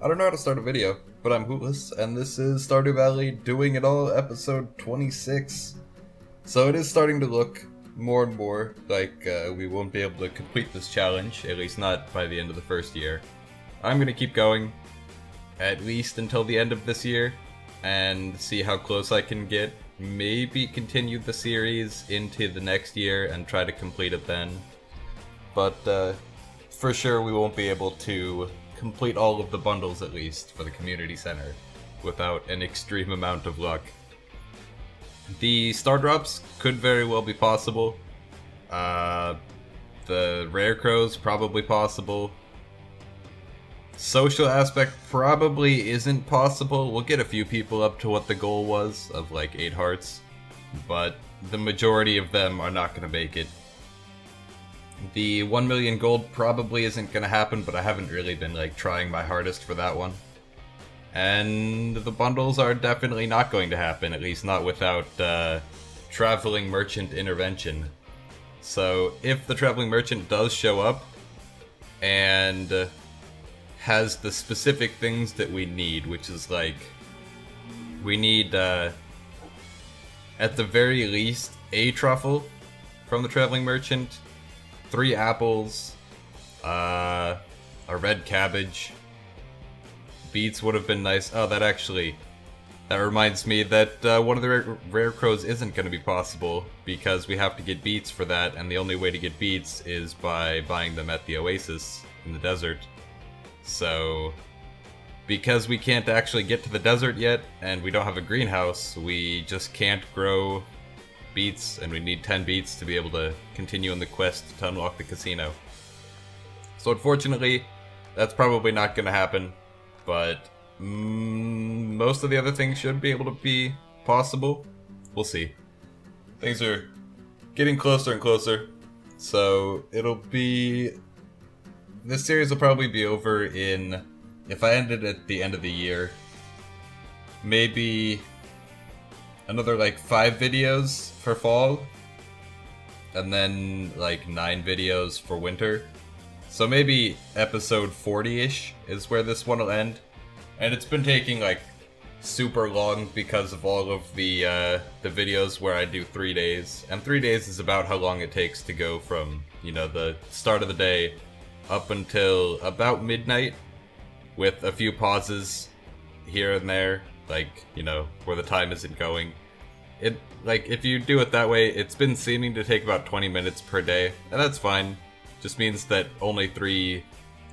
I don't know how to start a video, but I'm Hootless, and this is Stardew Valley Doing It All, episode 26. So it is starting to look more and more like we won't be able to complete this challenge, at least not by the end of the first year. I'm going to keep going, at least until the end of this year, and see how close I can get. Maybe continue the series into the next year and try to complete it then. But for sure we won't be able to complete all of the bundles, at least, for the community center, without an extreme amount of luck. The star drops could very well be possible. The rare crows, probably possible. Social aspect probably isn't possible. We'll get a few people up to what the goal was, of like 8 hearts, but the majority of them are not going to make it. The 1 million gold probably isn't going to happen, but I haven't really been like trying my hardest for that one. And the bundles are definitely not going to happen, at least not without traveling merchant intervention. So if the traveling merchant does show up and has the specific things that we need, which is like, we need at the very least a truffle from the traveling merchant, 3 apples, a red cabbage. Beets would have been nice. Oh, that reminds me that one of the rare crows isn't going to be possible, because we have to get beets for that, and the only way to get beets is by buying them at the oasis in the desert. So, because we can't actually get to the desert yet, and we don't have a greenhouse, we just can't grow beets, and we need 10 beets to be able to continue on the quest to unlock the casino. So unfortunately, that's probably not going to happen, but most of the other things should be able to be possible. We'll see. Things are getting closer and closer, so it'll be... This series will probably be over in... If I ended at the end of the year, maybe another like 5 videos for fall, and then like 9 videos for winter. So maybe episode 40-ish is where this one will end. And it's been taking like super long because of all of the videos where I do 3 days. And 3 days is about how long it takes to go from, you know, the start of the day up until about midnight, with a few pauses here and there, like, you know, where the time isn't going. It, like, if you do it that way, it's been seeming to take about 20 minutes per day, and that's fine. Just means that only 3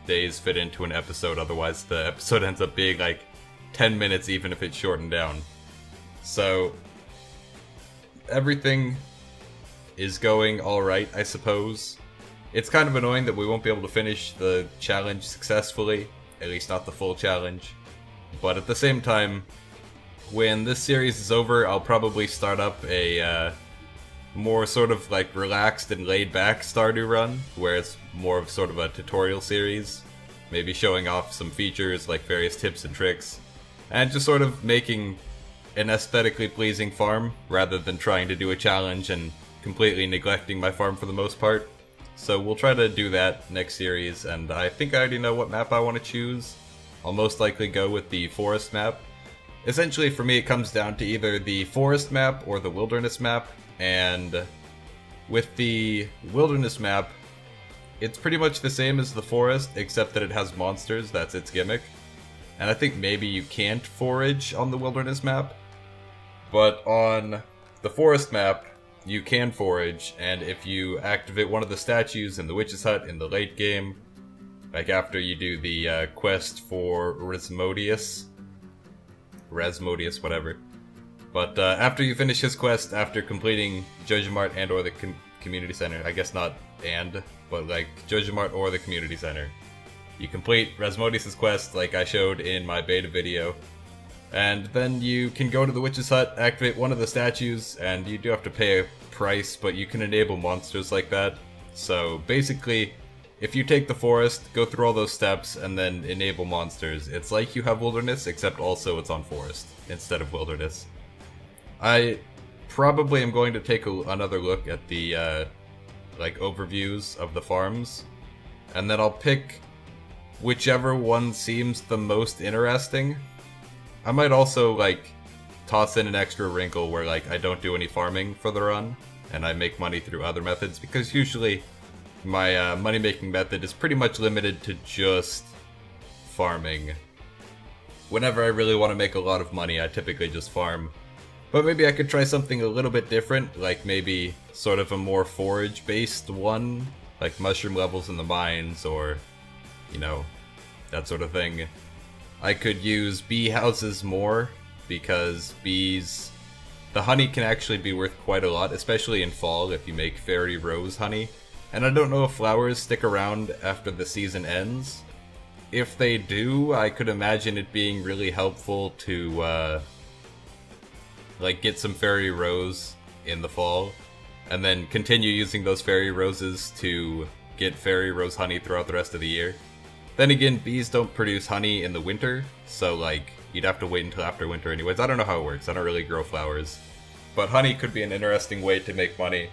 days fit into an episode, otherwise the episode ends up being like 10 minutes even if it's shortened down. So, everything is going alright, I suppose. It's kind of annoying that we won't be able to finish the challenge successfully, at least not the full challenge. But at the same time, when this series is over, I'll probably start up a more sort of like relaxed and laid back Stardew run, where it's more of sort of a tutorial series, maybe showing off some features like various tips and tricks, and just sort of making an aesthetically pleasing farm rather than trying to do a challenge and completely neglecting my farm for the most part. So we'll try to do that next series, and I think I already know what map I want to choose. I'll most likely go with the forest map. Essentially for me it comes down to either the forest map or the wilderness map, and with the wilderness map, it's pretty much the same as the forest, except that it has monsters. That's its gimmick. And I think maybe you can't forage on the wilderness map, but on the forest map, you can forage, and if you activate one of the statues in the witch's hut in the late game, like after you do the quest for Resmodius, whatever. But after you finish his quest, after completing Jojamart and or the community center, I guess not and, but like Jojamart or the community center, you complete Resmodius' quest like I showed in my beta video, and then you can go to the witch's hut, activate one of the statues, and you do have to pay a price, but you can enable monsters like that. So basically, if you take the forest, go through all those steps, and then enable monsters, it's like you have wilderness, except also it's on forest instead of wilderness. I probably am going to take another look at the like overviews of the farms, and then I'll pick whichever one seems the most interesting. I might also, like, toss in an extra wrinkle where, like, I don't do any farming for the run, and I make money through other methods, because usually my money-making method is pretty much limited to just farming. Whenever I really want to make a lot of money, I typically just farm. But maybe I could try something a little bit different, like maybe sort of a more forage-based one, like mushroom levels in the mines, or, you know, that sort of thing. I could use bee houses more, because bees... the honey can actually be worth quite a lot, especially in fall if you make fairy rose honey. And I don't know if flowers stick around after the season ends. If they do, I could imagine it being really helpful to, like, get some fairy rose in the fall, and then continue using those fairy roses to get fairy rose honey throughout the rest of the year. Then again, bees don't produce honey in the winter, so, like, you'd have to wait until after winter anyways. I don't know how it works, I don't really grow flowers. But honey could be an interesting way to make money.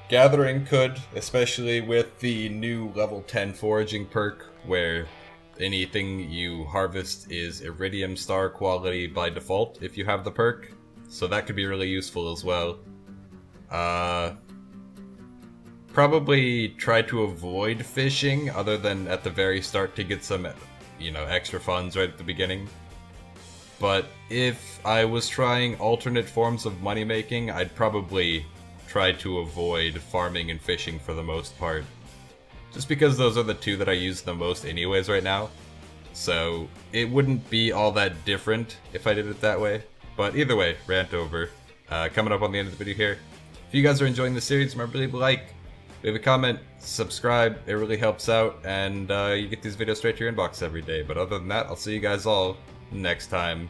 Gathering could, especially with the new level 10 foraging perk, where anything you harvest is iridium star quality by default if you have the perk. So that could be really useful as well. Probably try to avoid fishing, other than at the very start to get some, you know, extra funds right at the beginning. But if I was trying alternate forms of money making, I'd probably try to avoid farming and fishing for the most part. Just because those are the two that I use the most anyways right now. So it wouldn't be all that different if I did it that way. But either way, rant over. Coming up on the end of the video here. If you guys are enjoying the series, remember to leave a like, leave a comment, subscribe, it really helps out, and you get these videos straight to your inbox every day. But other than that, I'll see you guys all next time.